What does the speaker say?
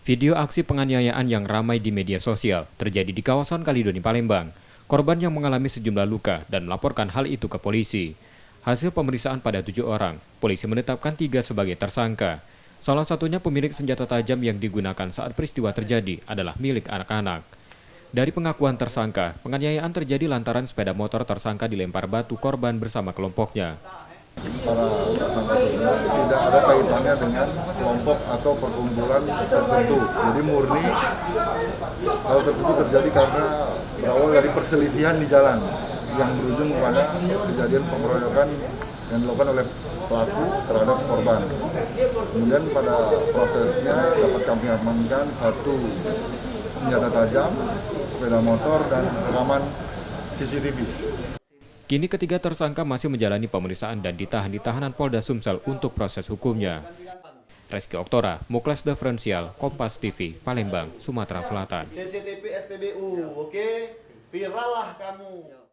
Video aksi penganiayaan yang ramai di media sosial terjadi di kawasan Kalidoni, Palembang. Korban yang mengalami sejumlah luka dan melaporkan hal itu ke polisi. Hasil pemeriksaan pada 7 orang, polisi menetapkan 3 sebagai tersangka. Salah satunya pemilik senjata tajam yang digunakan saat peristiwa terjadi adalah milik anak-anak. Dari pengakuan tersangka, penganiayaan terjadi lantaran sepeda motor tersangka dilempar batu korban bersama kelompoknya. Para tersangka tersebut tidak ada kaitannya dengan kelompok atau perkumpulan tertentu. Jadi murni hal tersebut terjadi karena berawal dari perselisihan di jalan yang berujung kepada kejadian pengeroyokan yang dilakukan oleh pelaku terhadap korban. Kemudian pada prosesnya dapat kami amankan 1 senjata tajam, sepeda motor, dan rekaman CCTV. Kini ketiga tersangka masih menjalani pemeriksaan dan ditahan di tahanan Polda Sumsel untuk proses hukumnya. Reski Oktora, Muklas Diferensial, Kompas TV, Palembang, Sumatera Selatan. CCTV SPBU, oke? Viral lah kamu.